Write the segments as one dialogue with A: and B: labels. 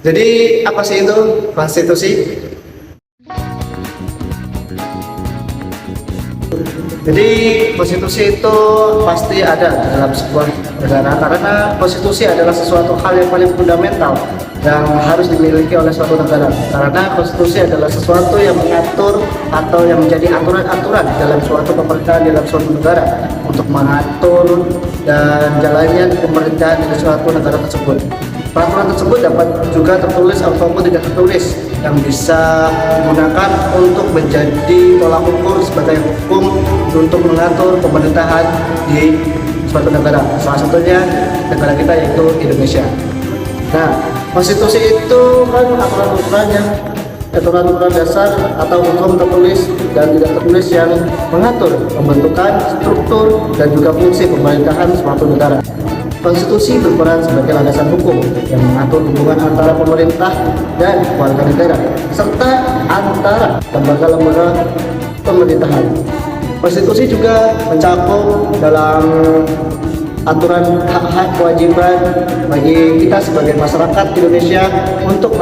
A: Jadi apa sih itu konstitusi? Jadi konstitusi itu pasti ada dalam sebuah negara karena konstitusi adalah sesuatu hal yang paling fundamental yang harus dimiliki oleh suatu negara, karena konstitusi adalah sesuatu yang mengatur atau yang menjadi aturan-aturan dalam suatu pemerintahan dalam suatu negara untuk mengatur dan jalannya pemerintahan di suatu negara tersebut. Peraturan tersebut dapat juga tertulis ataupun tidak tertulis yang bisa digunakan untuk menjadi tolak ukur sebagai hukum untuk mengatur pemerintahan di suatu negara. Salah satunya negara kita yaitu Indonesia. Nah, konstitusi itu kan aturan-aturan dasar atau hukum tertulis dan tidak tertulis yang mengatur pembentukan, struktur, dan juga fungsi pemerintahan suatu negara. Konstitusi berperan sebagai landasan hukum yang mengatur hubungan antara pemerintah dan warga negara, serta antara lembaga-lembaga pemerintahan. Konstitusi juga mencakup dalam aturan hak-hak kewajiban bagi kita sebagai masyarakat Indonesia untuk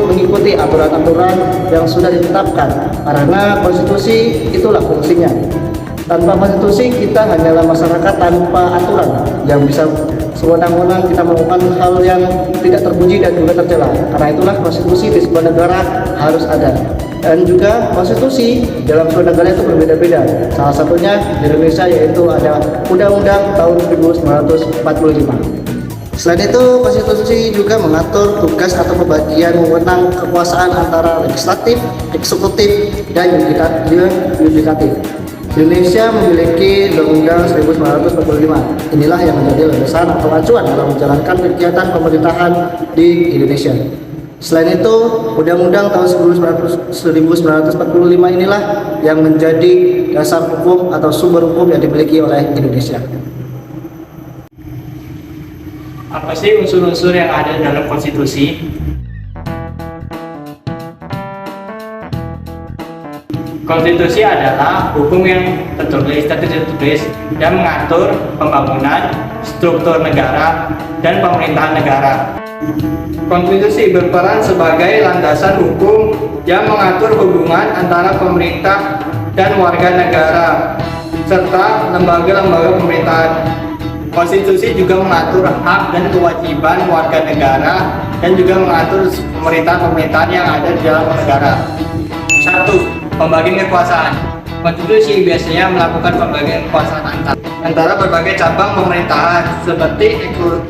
A: mengikuti aturan-aturan yang sudah ditetapkan, karena konstitusi itulah fungsinya. Tanpa konstitusi kita hanyalah masyarakat tanpa aturan yang bisa sewenang-wenang kita melakukan hal yang tidak terpuji dan juga tercela. Karena itulah konstitusi di sebuah negara harus ada. Dan juga konstitusi dalam sebuah negara itu berbeda-beda. Salah satunya di Indonesia yaitu ada Undang-Undang tahun 1945. Selain itu, konstitusi juga mengatur tugas atau pembagian wewenang kekuasaan antara legislatif, eksekutif, dan yudikatif. Indonesia memiliki Undang-Undang 1945. Inilah yang menjadi landasan atau acuan dalam menjalankan kegiatan pemerintahan di Indonesia. Selain itu, Undang-Undang tahun 1945 inilah yang menjadi dasar hukum atau sumber hukum yang dimiliki oleh Indonesia.
B: Apa sih unsur-unsur yang ada dalam konstitusi? Konstitusi adalah hukum yang tertulis dan tidak tertulis dan mengatur pembangunan, struktur negara, dan pemerintahan negara. Konstitusi berperan sebagai landasan hukum yang mengatur hubungan antara pemerintah dan warga negara, serta lembaga-lembaga pemerintahan. Konstitusi juga mengatur hak dan kewajiban warga negara dan juga mengatur pemerintahan-pemerintahan yang ada di dalam negara. 1. Pembagian kekuasaan. Konstitusi biasanya melakukan pembagian kekuasaan antara berbagai cabang pemerintahan seperti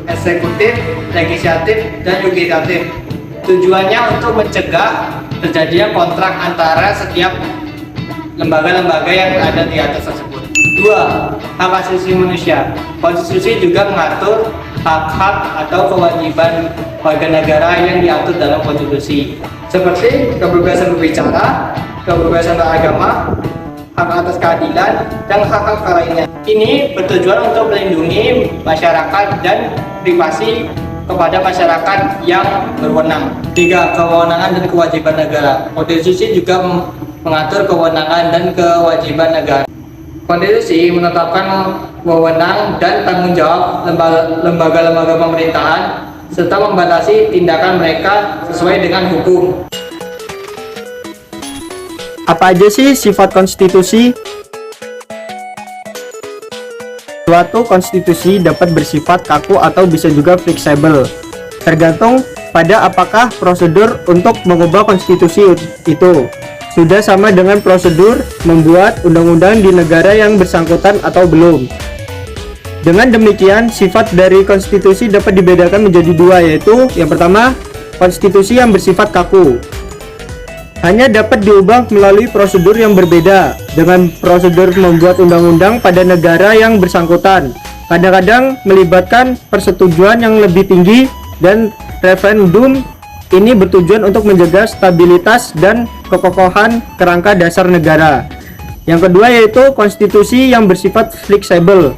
B: eksekutif, legislatif, dan yudikatif. Tujuannya untuk mencegah terjadinya kontrak antara setiap lembaga-lembaga yang ada di atas tersebut. 2. Hak asasi manusia. Konstitusi juga mengatur hak-hak atau kewajiban warga negara yang diatur dalam konstitusi, seperti kebebasan berbicara, kebebasan beragama, hak atas keadilan, dan hak-hak lainnya. Ini bertujuan untuk melindungi masyarakat dan privasi kepada masyarakat yang berwenang. 3. Kewenangan dan kewajiban negara. Konstitusi juga mengatur kewenangan dan kewajiban negara. Konstitusi menetapkan wewenang dan tanggung jawab lembaga-lembaga pemerintahan serta membatasi tindakan mereka sesuai dengan hukum.
C: Apa aja sih sifat konstitusi? Suatu konstitusi dapat bersifat kaku atau bisa juga fleksibel, tergantung pada apakah prosedur untuk mengubah konstitusi itu sudah sama dengan prosedur membuat undang-undang di negara yang bersangkutan atau belum. Dengan demikian, sifat dari konstitusi dapat dibedakan menjadi dua, yaitu yang pertama, konstitusi yang bersifat kaku. Hanya dapat diubah melalui prosedur yang berbeda dengan prosedur membuat undang-undang pada negara yang bersangkutan. Kadang-kadang melibatkan persetujuan yang lebih tinggi dan referendum. Ini bertujuan untuk menjaga stabilitas dan kekokohan kerangka dasar negara. Yang kedua yaitu konstitusi yang bersifat fleksibel.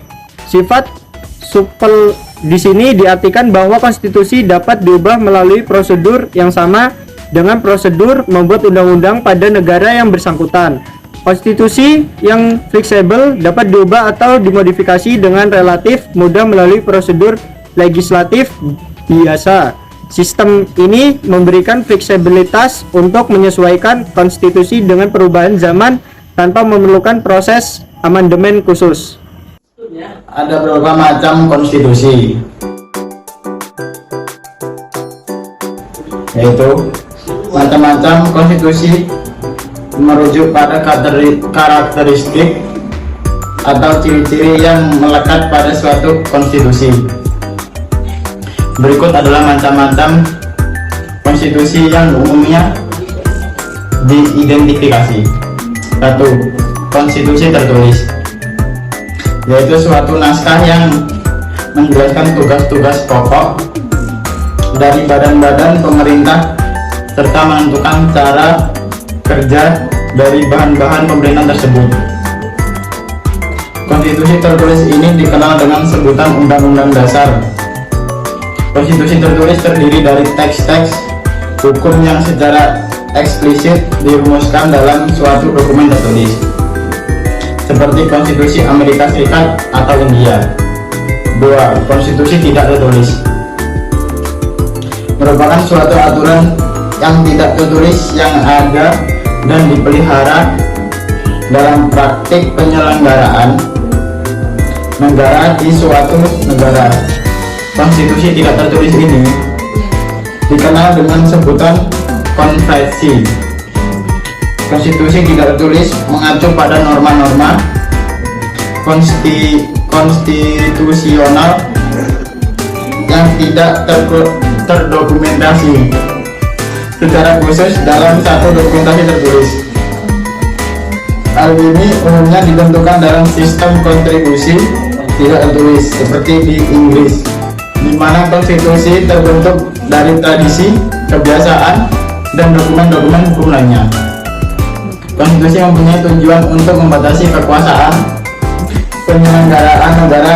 C: Sifat supel di sini diartikan bahwa konstitusi dapat diubah melalui prosedur yang sama dengan prosedur membuat undang-undang pada negara yang bersangkutan. Konstitusi yang fleksibel dapat diubah atau dimodifikasi dengan relatif mudah melalui prosedur legislatif biasa. Sistem ini memberikan fleksibilitas untuk menyesuaikan konstitusi dengan perubahan zaman tanpa memerlukan proses amandemen khusus.
D: Ada beberapa macam konstitusi, yaitu macam-macam konstitusi merujuk pada karakteristik atau ciri-ciri yang melekat pada suatu konstitusi. Berikut adalah macam-macam konstitusi yang umumnya diidentifikasi. 1. Konstitusi tertulis, yaitu suatu naskah yang menjelaskan tugas-tugas pokok dari badan-badan pemerintah serta menentukan cara kerja dari bahan-bahan pemerintahan tersebut. Konstitusi tertulis ini dikenal dengan sebutan Undang-Undang Dasar. Konstitusi tertulis terdiri dari teks-teks hukum yang secara eksplisit dirumuskan dalam suatu dokumen tertulis, seperti Konstitusi Amerika Serikat atau India. 2. Konstitusi tidak tertulis merupakan suatu aturan yang tidak tertulis yang ada dan dipelihara dalam praktik penyelenggaraan negara di suatu negara. Konstitusi tidak tertulis ini dikenal dengan sebutan konvensi. Konstitusi tidak tertulis mengacu pada norma-norma konstitusional yang tidak terdokumentasi secara khusus dalam satu dokumentasi tertulis. Hal ini umumnya ditentukan dalam sistem kontribusi tidak tertulis seperti di Inggris, di mana konstitusi terbentuk dari tradisi, kebiasaan, dan dokumen-dokumen hukum lainnya. Konstitusi mempunyai tujuan untuk membatasi kekuasaan penyelenggaraan negara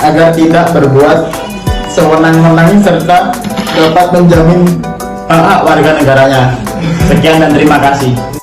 D: agar tidak berbuat sewenang-wenang serta dapat menjamin hak warga negaranya. Sekian dan terima kasih.